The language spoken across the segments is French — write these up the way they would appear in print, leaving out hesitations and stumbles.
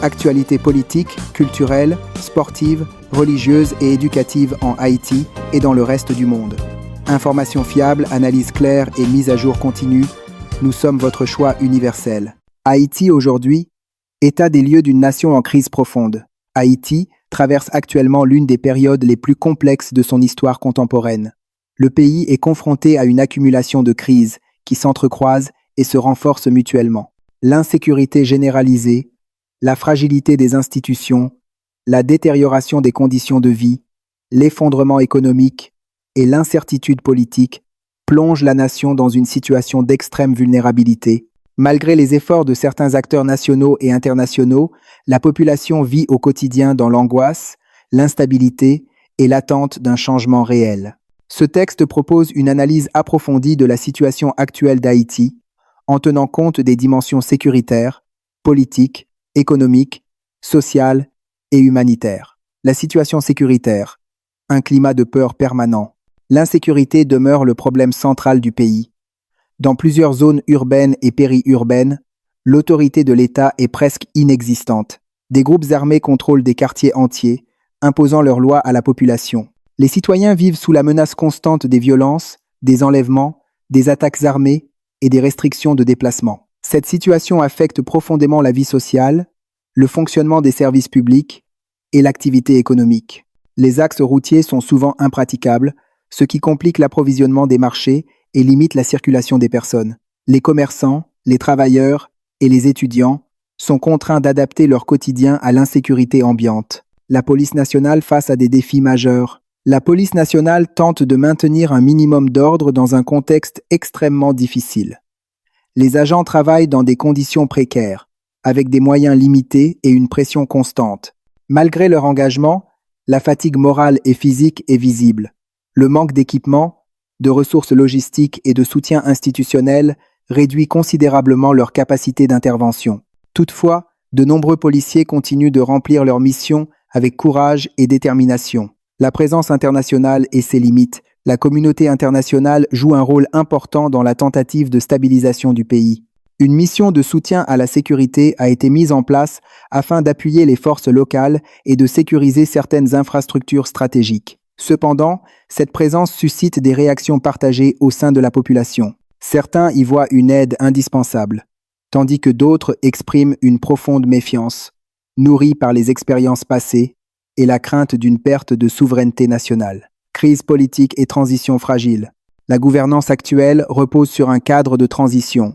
Actualités politiques, culturelles, sportives, religieuses et éducatives en Haïti et dans le reste du monde. Informations fiables, analyses claires et mise à jour continue, nous sommes votre choix universel. Haïti aujourd'hui, état des lieux d'une nation en crise profonde. Haïti traverse actuellement l'une des périodes les plus complexes de son histoire contemporaine. Le pays est confronté à une accumulation de crises qui s'entrecroisent et se renforcent mutuellement. L'insécurité généralisée, la fragilité des institutions, la détérioration des conditions de vie, l'effondrement économique et l'incertitude politique plongent la nation dans une situation d'extrême vulnérabilité. Malgré les efforts de certains acteurs nationaux et internationaux, la population vit au quotidien dans l'angoisse, l'instabilité et l'attente d'un changement réel. Ce texte propose une analyse approfondie de la situation actuelle d'Haïti, en tenant compte des dimensions sécuritaires, politiques, économiques, sociales et humanitaires. La situation sécuritaire, un climat de peur permanent. L'insécurité demeure le problème central du pays. Dans plusieurs zones urbaines et périurbaines, l'autorité de l'État est presque inexistante. Des groupes armés contrôlent des quartiers entiers, imposant leurs lois à la population. Les citoyens vivent sous la menace constante des violences, des enlèvements, des attaques armées et des restrictions de déplacement. Cette situation affecte profondément la vie sociale, le fonctionnement des services publics et l'activité économique. Les axes routiers sont souvent impraticables, ce qui complique l'approvisionnement des marchés et limite la circulation des personnes. Les commerçants, les travailleurs et les étudiants sont contraints d'adapter leur quotidien à l'insécurité ambiante. La police nationale face à des défis majeurs. La police nationale tente de maintenir un minimum d'ordre dans un contexte extrêmement difficile. Les agents travaillent dans des conditions précaires, avec des moyens limités et une pression constante. Malgré leur engagement, la fatigue morale et physique est visible. Le manque d'équipement, de ressources logistiques et de soutien institutionnel réduit considérablement leur capacité d'intervention. Toutefois, de nombreux policiers continuent de remplir leur mission avec courage et détermination. La présence internationale et ses limites. La communauté internationale joue un rôle important dans la tentative de stabilisation du pays. Une mission de soutien à la sécurité a été mise en place afin d'appuyer les forces locales et de sécuriser certaines infrastructures stratégiques. Cependant, cette présence suscite des réactions partagées au sein de la population. Certains y voient une aide indispensable, tandis que d'autres expriment une profonde méfiance, nourrie par les expériences passées et la crainte d'une perte de souveraineté nationale. Crise politique et transition fragile. La gouvernance actuelle repose sur un cadre de transition.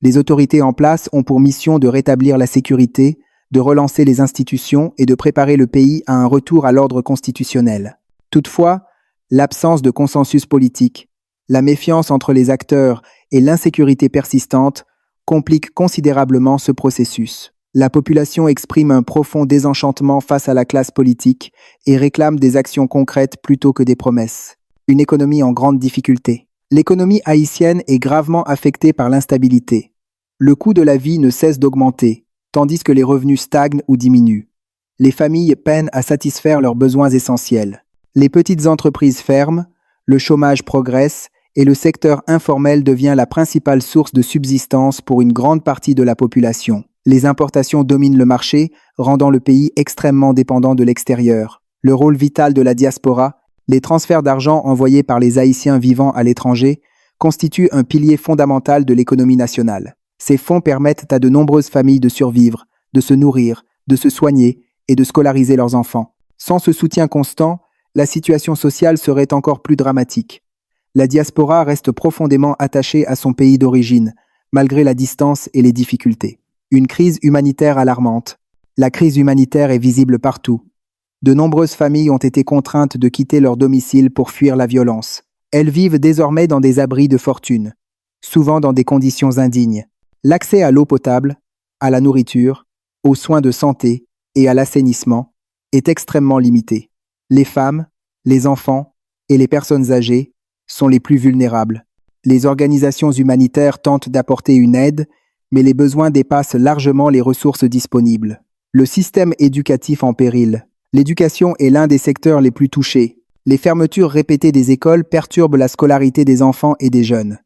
Les autorités en place ont pour mission de rétablir la sécurité, de relancer les institutions et de préparer le pays à un retour à l'ordre constitutionnel. Toutefois, l'absence de consensus politique, la méfiance entre les acteurs et l'insécurité persistante compliquent considérablement ce processus. La population exprime un profond désenchantement face à la classe politique et réclame des actions concrètes plutôt que des promesses. Une économie en grande difficulté. L'économie haïtienne est gravement affectée par l'instabilité. Le coût de la vie ne cesse d'augmenter, tandis que les revenus stagnent ou diminuent. Les familles peinent à satisfaire leurs besoins essentiels. Les petites entreprises ferment, le chômage progresse et le secteur informel devient la principale source de subsistance pour une grande partie de la population. Les importations dominent le marché, rendant le pays extrêmement dépendant de l'extérieur. Le rôle vital de la diaspora, les transferts d'argent envoyés par les Haïtiens vivant à l'étranger, constituent un pilier fondamental de l'économie nationale. Ces fonds permettent à de nombreuses familles de survivre, de se nourrir, de se soigner et de scolariser leurs enfants. Sans ce soutien constant, la situation sociale serait encore plus dramatique. La diaspora reste profondément attachée à son pays d'origine, malgré la distance et les difficultés. Une crise humanitaire alarmante. La crise humanitaire est visible partout. De nombreuses familles ont été contraintes de quitter leur domicile pour fuir la violence. Elles vivent désormais dans des abris de fortune, souvent dans des conditions indignes. L'accès à l'eau potable, à la nourriture, aux soins de santé et à l'assainissement est extrêmement limité. Les femmes, les enfants et les personnes âgées sont les plus vulnérables. Les organisations humanitaires tentent d'apporter une aide, mais les besoins dépassent largement les ressources disponibles. Le système éducatif en péril. L'éducation est l'un des secteurs les plus touchés. Les fermetures répétées des écoles perturbent la scolarité des enfants et des jeunes.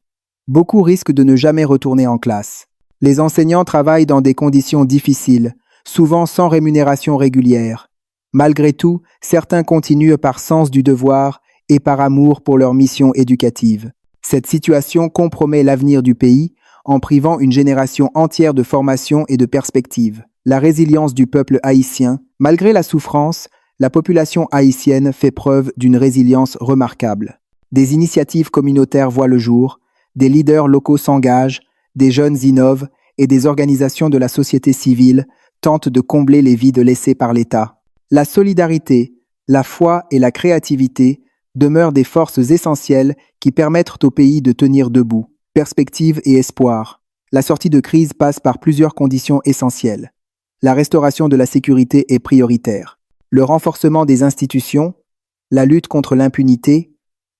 Beaucoup risquent de ne jamais retourner en classe. Les enseignants travaillent dans des conditions difficiles, souvent sans rémunération régulière. Malgré tout, certains continuent par sens du devoir et par amour pour leur mission éducative. Cette situation compromet l'avenir du pays en privant une génération entière de formation et de perspectives. La résilience du peuple haïtien, malgré la souffrance, la population haïtienne fait preuve d'une résilience remarquable. Des initiatives communautaires voient le jour, des leaders locaux s'engagent, des jeunes innovent et des organisations de la société civile tentent de combler les vides laissés par l'État. La solidarité, la foi et la créativité demeurent des forces essentielles qui permettent au pays de tenir debout. Perspective et espoir. La sortie de crise passe par plusieurs conditions essentielles. La restauration de la sécurité est prioritaire. Le renforcement des institutions, la lutte contre l'impunité,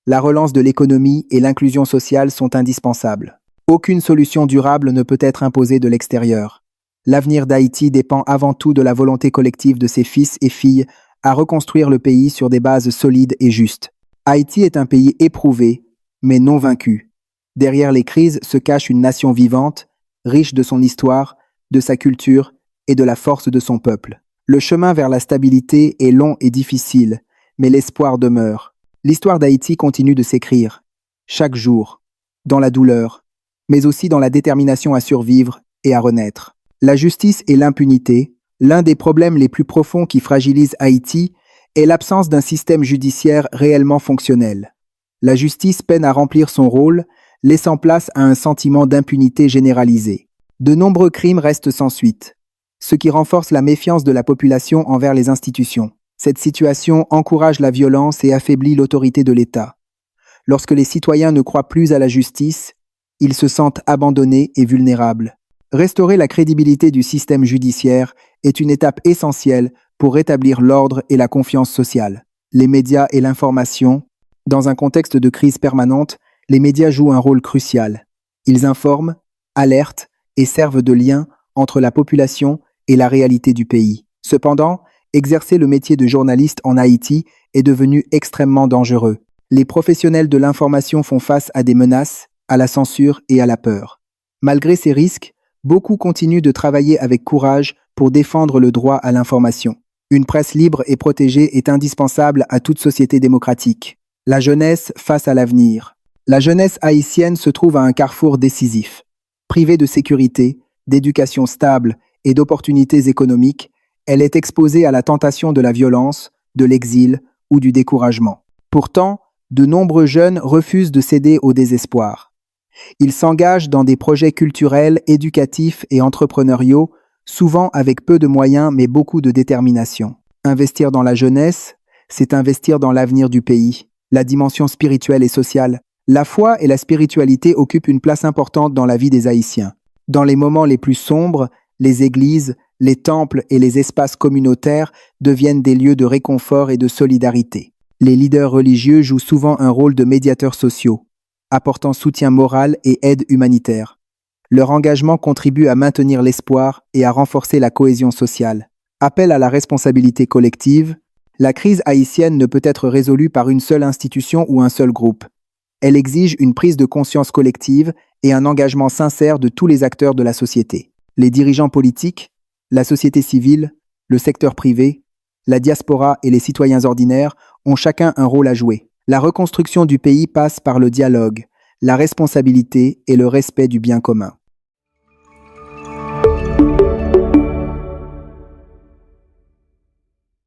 la relance de l'économie et l'inclusion sociale sont indispensables. Aucune solution durable ne peut être imposée de l'extérieur. L'avenir d'Haïti dépend avant tout de la volonté collective de ses fils et filles à reconstruire le pays sur des bases solides et justes. Haïti est un pays éprouvé, mais non vaincu. Derrière les crises se cache une nation vivante, riche de son histoire, de sa culture et de la force de son peuple. Le chemin vers la stabilité est long et difficile, mais l'espoir demeure. L'histoire d'Haïti continue de s'écrire, chaque jour, dans la douleur, mais aussi dans la détermination à survivre et à renaître. La justice et l'impunité, l'un des problèmes les plus profonds qui fragilisent Haïti, est l'absence d'un système judiciaire réellement fonctionnel. La justice peine à remplir son rôle, laissant place à un sentiment d'impunité généralisé. De nombreux crimes restent sans suite, ce qui renforce la méfiance de la population envers les institutions. Cette situation encourage la violence et affaiblit l'autorité de l'État. Lorsque les citoyens ne croient plus à la justice, ils se sentent abandonnés et vulnérables. Restaurer la crédibilité du système judiciaire est une étape essentielle pour rétablir l'ordre et la confiance sociale. Les médias et l'information, dans un contexte de crise permanente, les médias jouent un rôle crucial. Ils informent, alertent et servent de lien entre la population et la réalité du pays. Cependant, exercer le métier de journaliste en Haïti est devenu extrêmement dangereux. Les professionnels de l'information font face à des menaces, à la censure et à la peur. Malgré ces risques, beaucoup continuent de travailler avec courage pour défendre le droit à l'information. Une presse libre et protégée est indispensable à toute société démocratique. La jeunesse face à l'avenir. La jeunesse haïtienne se trouve à un carrefour décisif. Privée de sécurité, d'éducation stable et d'opportunités économiques, elle est exposée à la tentation de la violence, de l'exil ou du découragement. Pourtant, de nombreux jeunes refusent de céder au désespoir. Ils s'engagent dans des projets culturels, éducatifs et entrepreneuriaux, souvent avec peu de moyens mais beaucoup de détermination. Investir dans la jeunesse, c'est investir dans l'avenir du pays, la dimension spirituelle et sociale. La foi et la spiritualité occupent une place importante dans la vie des Haïtiens. Dans les moments les plus sombres, les églises, les temples et les espaces communautaires deviennent des lieux de réconfort et de solidarité. Les leaders religieux jouent souvent un rôle de médiateurs sociaux, apportant soutien moral et aide humanitaire. Leur engagement contribue à maintenir l'espoir et à renforcer la cohésion sociale. Appel à la responsabilité collective, la crise haïtienne ne peut être résolue par une seule institution ou un seul groupe. Elle exige une prise de conscience collective et un engagement sincère de tous les acteurs de la société. Les dirigeants politiques, la société civile, le secteur privé, la diaspora et les citoyens ordinaires ont chacun un rôle à jouer. La reconstruction du pays passe par le dialogue, la responsabilité et le respect du bien commun.